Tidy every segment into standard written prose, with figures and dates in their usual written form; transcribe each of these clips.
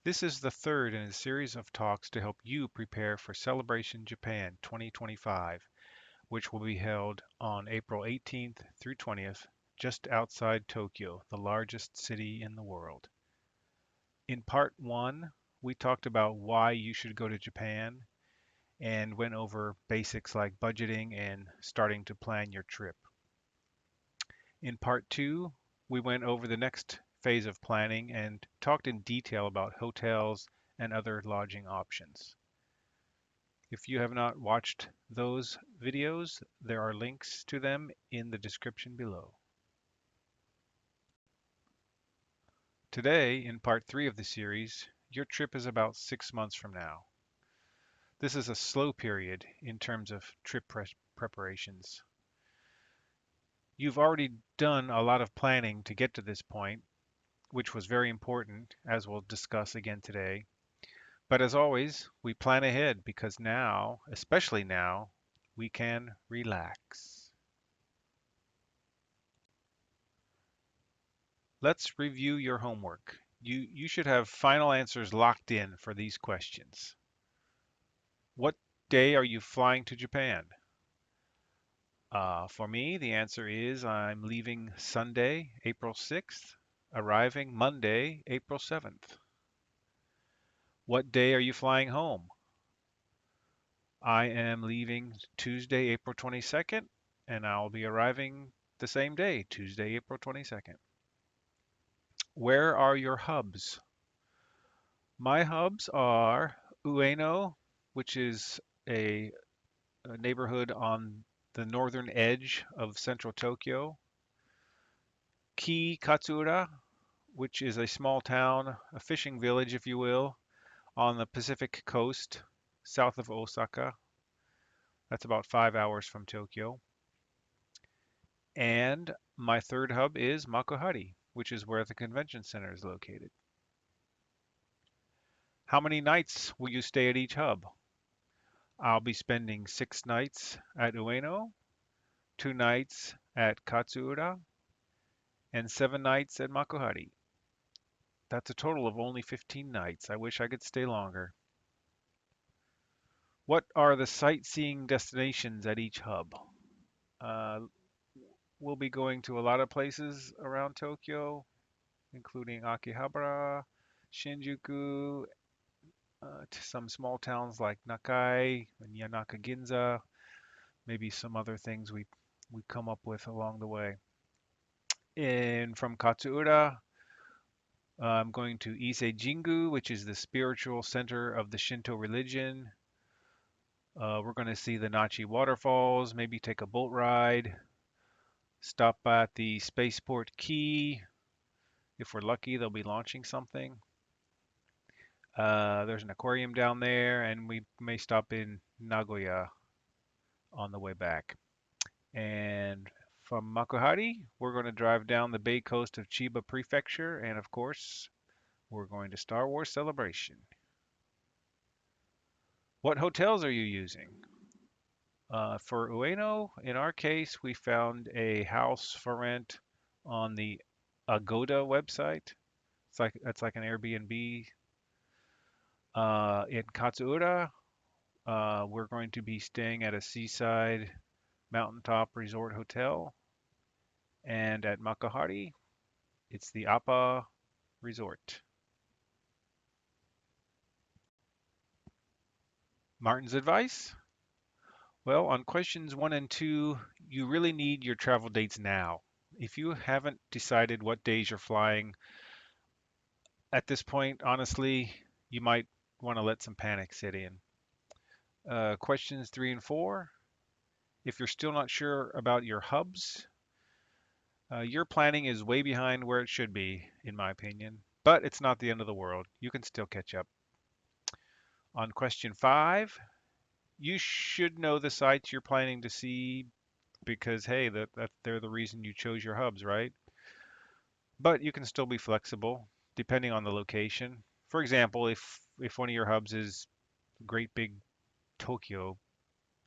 This is the third in a series of talks to help you prepare for Celebration Japan 2025, which will be held on April 18th through 20th, just outside Tokyo, the largest city in the world. In part one, we talked about why you should go to Japan and went over basics like budgeting and starting to plan your trip. In part two, we went over the next phase of planning and talked in detail about hotels and other lodging options. If you have not watched those videos, there are links to them in the description below. Today, in part three of the series, your trip is about 6 months from now. This is a slow period in terms of preparations. You've already done a lot of planning to get to this point, which was very important, as we'll discuss again today. But as always, we plan ahead because now, especially now, we can relax. Let's review your homework. You should have final answers locked in for these questions. What day are you flying to Japan? For me, the answer is I'm leaving Sunday, April 6th, arriving Monday, April 7th. What day are you flying home? I am leaving Tuesday, April 22nd, and I'll be arriving the same day, Tuesday, April 22nd. Where are your hubs? My hubs are Ueno, which is a neighborhood on the northern edge of central Tokyo, Ki Katsura, which is a small town, a fishing village, if you will, on the Pacific coast, south of Osaka. That's about 5 hours from Tokyo. And my third hub is Makuhari, which is where the convention center is located. How many nights will you stay at each hub? I'll be spending 6 nights at Ueno, 2 nights at Katsuura, and 7 nights at Makuhari. That's a total of only 15 nights. I wish I could stay longer. What are the sightseeing destinations at each hub? Uh, we'll be going to a lot of places around Tokyo, including Akihabara, Shinjuku, to some small towns like Nakai and Yanaka Ginza, maybe some other things we come up with along the way. And from Katsuura, I'm going to Ise Jingu, which is the spiritual center of the Shinto religion. We're going to see the Nachi waterfalls, maybe take a boat ride, stop at the Spaceport Key. If we're lucky, they'll be launching something. There's an aquarium down there, and we may stop in Nagoya on the way back. And from Makuhari, we're going to drive down the bay coast of Chiba Prefecture, and of course, we're going to Star Wars Celebration. What hotels are you using? For Ueno, in our case, we found a house for rent on the Agoda website. That's like an Airbnb. In Katsuura, we're going to be staying at a seaside mountaintop resort hotel, and at Makuhari, it's the Appa Resort. Martin's advice? Well, on questions one and two, you really need your travel dates now. If you haven't decided what days you're flying, at this point, honestly, you might want to let some panic set in. Questions three and four, if you're still not sure about your hubs, your planning is way behind where it should be, in my opinion, but it's not the end of the world. You can still catch up. On question five, you should know the sites you're planning to see because, hey, they're the reason you chose your hubs, right? But you can still be flexible depending on the location. For example, if one of your hubs is great big Tokyo,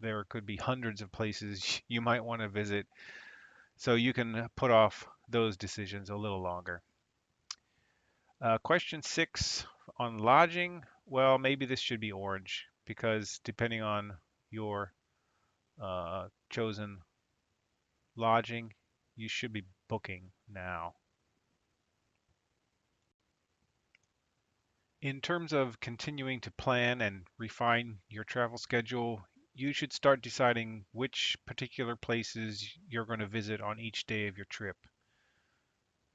there could be hundreds of places you might want to visit. So you can put off those decisions a little longer. Question six On lodging, well, maybe this should be orange because depending on your chosen lodging, you should be booking now. In terms of continuing to plan and refine your travel schedule, you should start deciding which particular places you're going to visit on each day of your trip.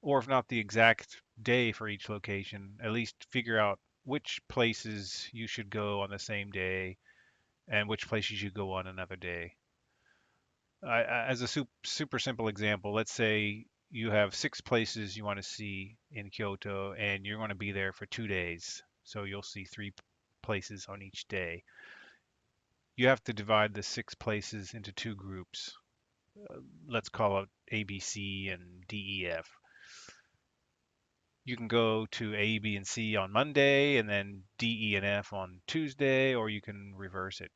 Or if not the exact day for each location, at least figure out which places you should go on the same day and which places you go on another day. As a super simple example, let's say you have 6 places you want to see in Kyoto and you're going to be there for 2 days. So you'll see places on each day. You have to divide the 6 places into 2 groups. Let's call it A, B, C, and D, E, F. You can go to A, B, and C on Monday and then D, E, and F on Tuesday, or you can reverse it.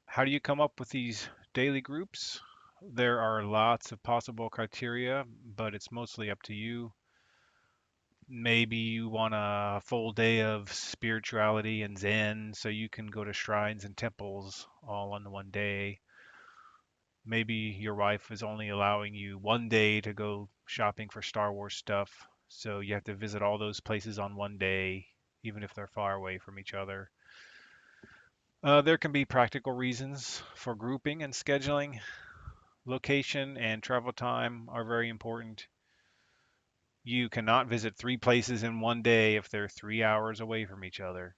How do you come up with these daily groups? There are lots of possible criteria, but it's mostly up to you. Maybe you want a full day of spirituality and Zen, so you can go to shrines and temples all on the one day. Maybe your wife is only allowing you one day to go shopping for Star Wars stuff, so you have to visit all those places on one day, even if they're far away from each other. There can be practical reasons for grouping and scheduling. Location and travel time are very important. You cannot visit 3 places in one day if they're 3 hours away from each other.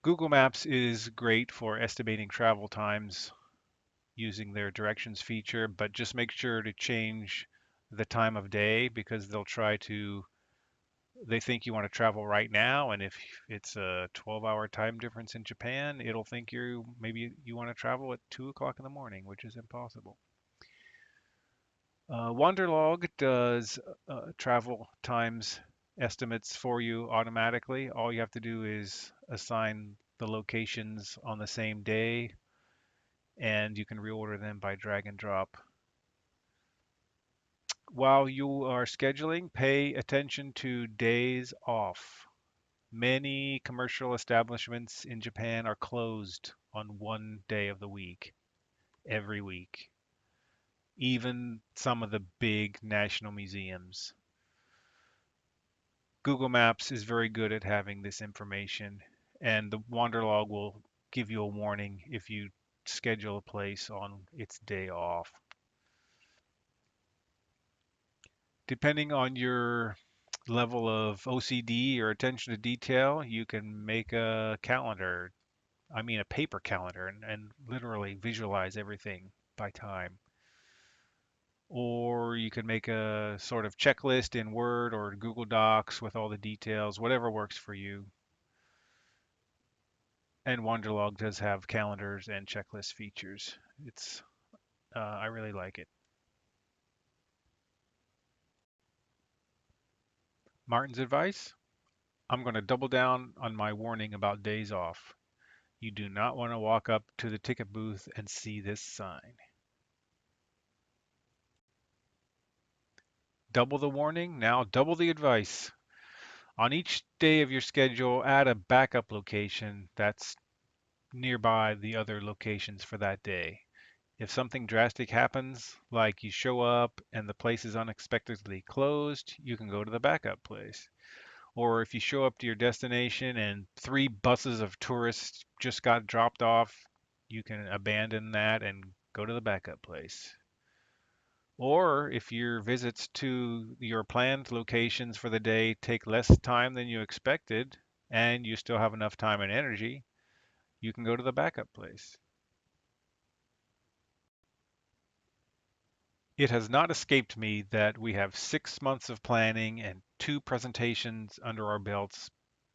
Google Maps is great for estimating travel times using their directions feature, but just make sure to change the time of day because they think you want to travel right now. And if it's a 12-hour time difference in Japan, it'll think maybe you want to travel at 2 o'clock in the morning, which is impossible. Wanderlog does travel times estimates for you automatically. All you have to do is assign the locations on the same day, and you can reorder them by drag and drop. While you are scheduling, pay attention to days off. Many commercial establishments in Japan are closed on one day of the week, every week, even some of the big national museums. Google Maps is very good at having this information, and the Wanderlog will give you a warning if you schedule a place on its day off. Depending on your level of OCD or attention to detail, you can make a calendar, I mean a paper calendar, and literally visualize everything by time. Or you can make a sort of checklist in Word or Google Docs with all the details, whatever works for you. And Wanderlog does have calendars and checklist features. I really like it. Martin's advice: I'm going to double down on my warning about days off. You do not want to walk up to the ticket booth and see this sign. Double the warning, now double the advice. On each day of your schedule, add a backup location that's nearby the other locations for that day. If something drastic happens, like you show up and the place is unexpectedly closed, you can go to the backup place. Or if you show up to your destination and 3 buses of tourists just got dropped off, you can abandon that and go to the backup place. Or if your visits to your planned locations for the day take less time than you expected and you still have enough time and energy, you can go to the backup place. It has not escaped me that we have 6 months of planning and 2 presentations under our belts,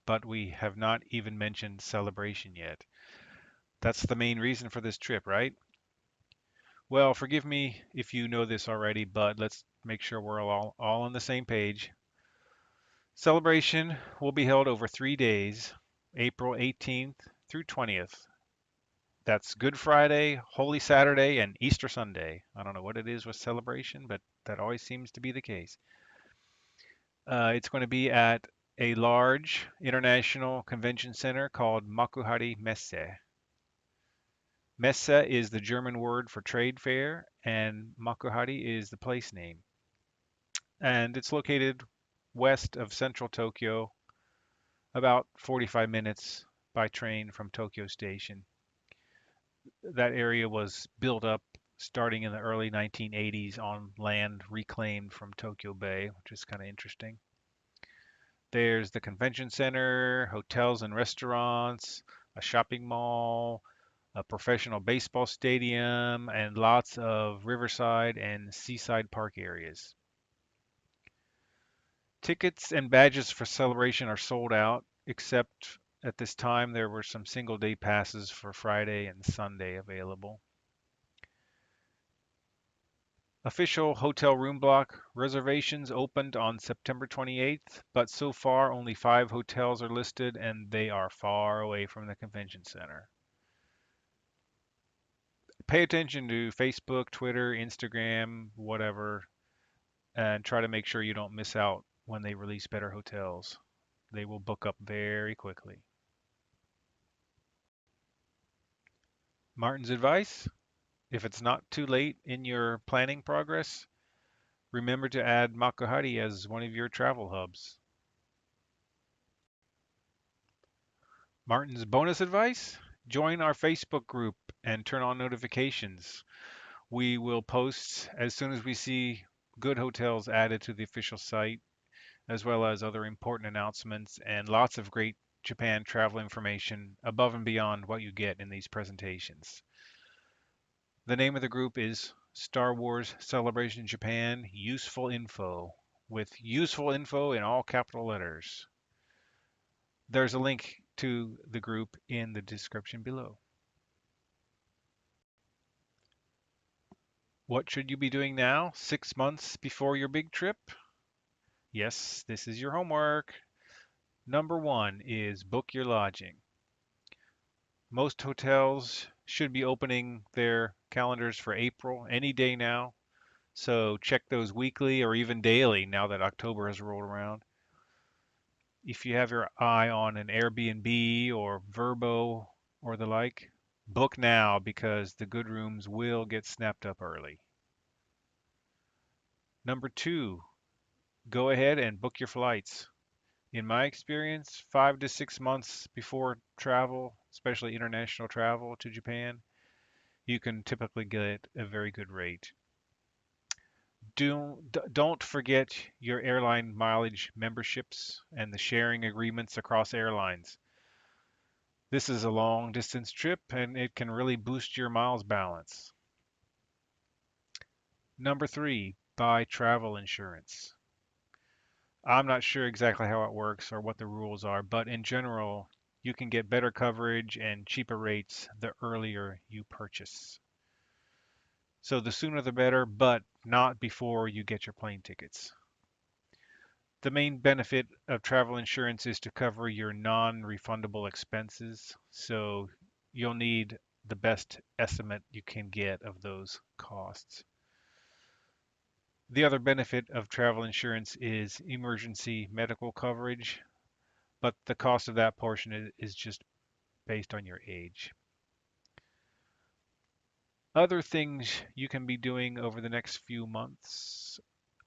but we have not even mentioned celebration yet. That's the main reason for this trip, right? Well, forgive me if you know this already, but let's make sure we're all on the same page. Celebration will be held over 3 days, April 18th through 20th. That's Good Friday, Holy Saturday, and Easter Sunday. I don't know what it is with celebration, but that always seems to be the case. It's going to be at a large international convention center called Makuhari Messe. Messe is the German word for trade fair, and Makuhari is the place name. And it's located west of central Tokyo, about 45 minutes by train from Tokyo Station. That area was built up starting in the early 1980s on land reclaimed from Tokyo Bay, which is kind of interesting. There's the convention center, hotels and restaurants, a shopping mall, a professional baseball stadium, and lots of riverside and seaside park areas. Tickets and badges for celebration are sold out, except at this time there were some single day passes for Friday and Sunday available. Official hotel room block reservations opened on September 28th, but so far only 5 hotels are listed and they are far away from the convention center. Pay attention to Facebook, Twitter, Instagram, whatever, and try to make sure you don't miss out when they release better hotels. They will book up very quickly. Martin's advice: if it's not too late in your planning progress, remember to add Makuhari as one of your travel hubs. Martin's bonus advice: join our Facebook group and turn on notifications. We will post as soon as we see good hotels added to the official site, as well as other important announcements and lots of great Japan travel information above and beyond what you get in these presentations. The name of the group is Star Wars Celebration Japan Useful Info, with useful info in all capital letters. There's a link to the group in the description below. What should you be doing now, 6 months before your big trip? Yes, this is your homework. Number one is book your lodging. Most hotels should be opening their calendars for April any day now, so check those weekly or even daily now that October has rolled around. If you have your eye on an Airbnb or Vrbo or the like, book now because the good rooms will get snapped up early. Number two, go ahead and book your flights. In my experience, 5 to 6 months before travel, especially international travel to Japan, you can typically get a very good rate. Don't forget your airline mileage memberships and the sharing agreements across airlines. This is a long distance trip and it can really boost your miles balance. Number three, buy travel insurance. I'm not sure exactly how it works or what the rules are, but in general, you can get better coverage and cheaper rates the earlier you purchase. So the sooner the better, but not before you get your plane tickets. The main benefit of travel insurance is to cover your non-refundable expenses, so you'll need the best estimate you can get of those costs. The other benefit of travel insurance is emergency medical coverage, but the cost of that portion is just based on your age. Other things you can be doing over the next few months: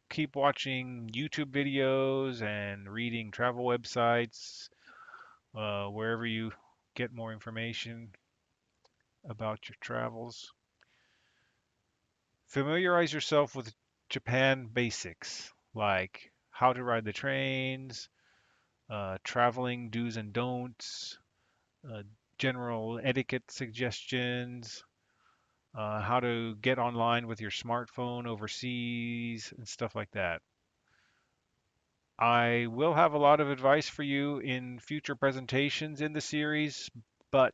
keep watching YouTube videos and reading travel websites, wherever you get more information about your travels. Familiarize yourself with Japan basics like how to ride the trains, traveling do's and don'ts, uh, general etiquette suggestions, how to get online with your smartphone overseas, and stuff like that. I will have a lot of advice for you in future presentations in the series, but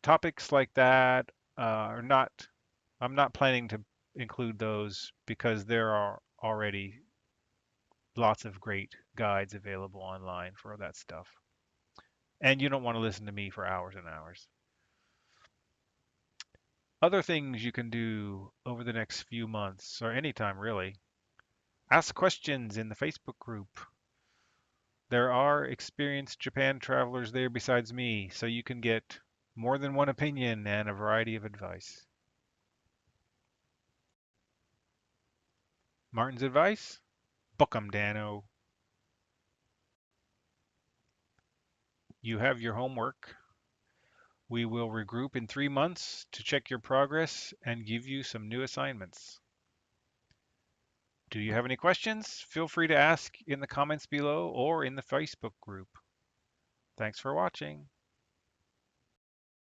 topics like that are not, I'm not planning to include those because there are already lots of great guides available online for that stuff. And you don't want to listen to me for hours and hours. Other things you can do over the next few months, or anytime really: ask questions in the Facebook group. There are experienced Japan travelers there besides me, so you can get more than one opinion and a variety of advice. Martin's advice? Book 'em, Dano. You have your homework. We will regroup in 3 months to check your progress and give you some new assignments. Do you have any questions? Feel free to ask in the comments below or in the Facebook group. Thanks for watching.